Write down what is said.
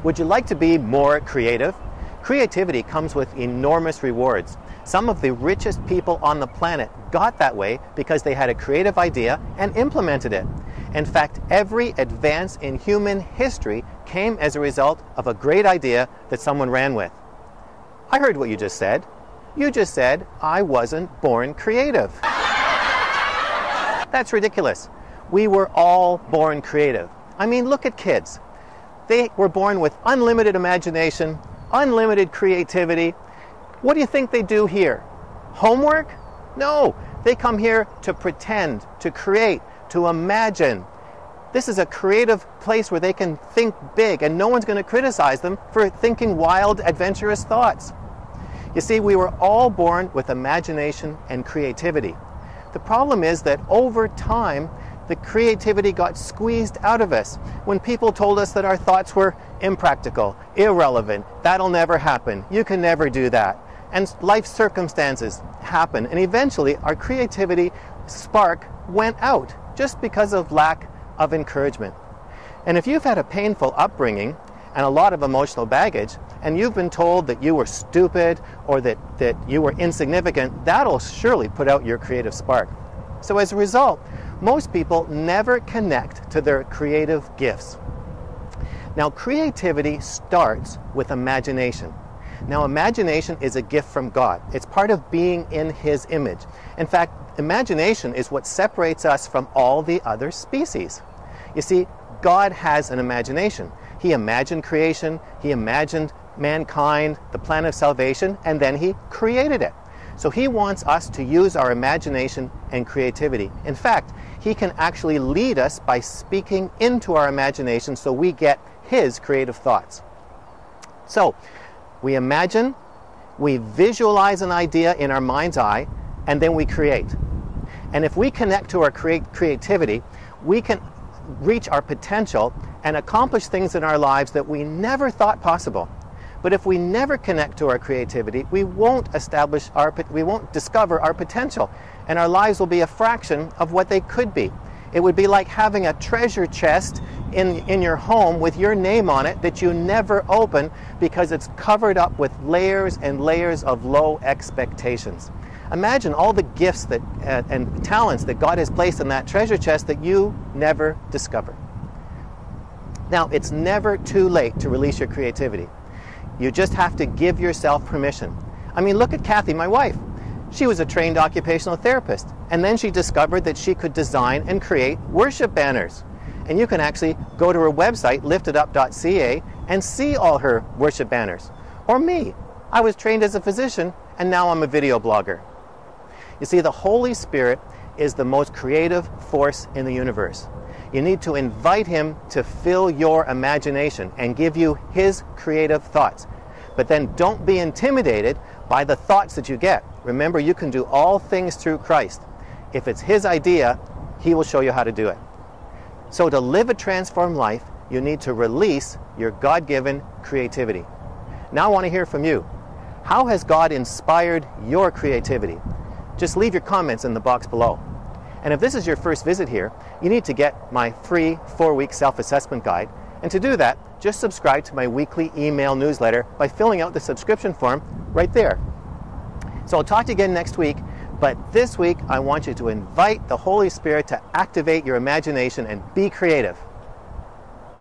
Would you like to be more creative? Creativity comes with enormous rewards. Some of the richest people on the planet got that way because they had a creative idea and implemented it. In fact, every advance in human history came as a result of a great idea that someone ran with. I heard what you just said. You just said I wasn't born creative. That's ridiculous. We were all born creative. I mean, look at kids. They were born with unlimited imagination, unlimited creativity. What do you think they do here? Homework? No, they come here to pretend, to create, to imagine. This is a creative place where they can think big, and no one's going to criticize them for thinking wild, adventurous thoughts. You see, we were all born with imagination and creativity. The problem is that over time, the creativity got squeezed out of us when people told us that our thoughts were impractical, irrelevant, that'll never happen, you can never do that. And life circumstances happen, and eventually our creativity spark went out just because of lack of encouragement. And if you've had a painful upbringing and a lot of emotional baggage, and you've been told that you were stupid or that you were insignificant, that'll surely put out your creative spark. So as a result, most people never connect to their creative gifts. Now, creativity starts with imagination. Now, imagination is a gift from God. It's part of being in His image. In fact, imagination is what separates us from all the other species. You see, God has an imagination. He imagined creation, He imagined mankind, the plan of salvation, and then He created it. So He wants us to use our imagination and creativity. In fact, He can actually lead us by speaking into our imagination so we get His creative thoughts. So, we imagine, we visualize an idea in our mind's eye, and then we create. And if we connect to our creativity, we can reach our potential and accomplish things in our lives that we never thought possible. But if we never connect to our creativity, we won't discover our potential, and our lives will be a fraction of what they could be. It would be like having a treasure chest in your home with your name on it that you never open because it's covered up with layers and layers of low expectations. Imagine all the gifts and talents that God has placed in that treasure chest that you never discover. Now, it's never too late to release your creativity. You just have to give yourself permission. I mean, look at Kathy, my wife. She was a trained occupational therapist, and then she discovered that she could design and create worship banners. And you can actually go to her website, liftitup.ca, and see all her worship banners. Or me. I was trained as a physician, and now I'm a video blogger. You see, the Holy Spirit is the most creative force in the universe. You need to invite Him to fill your imagination and give you His creative thoughts. But then don't be intimidated by the thoughts that you get. Remember, you can do all things through Christ. If it's His idea, He will show you how to do it. So to live a transformed life, you need to release your God-given creativity. Now I want to hear from you. How has God inspired your creativity? Just leave your comments in the box below. And if this is your first visit here, you need to get my free 4-week self-assessment guide. And to do that, just subscribe to my weekly email newsletter by filling out the subscription form right there. So I'll talk to you again next week, but this week I want you to invite the Holy Spirit to activate your imagination and be creative.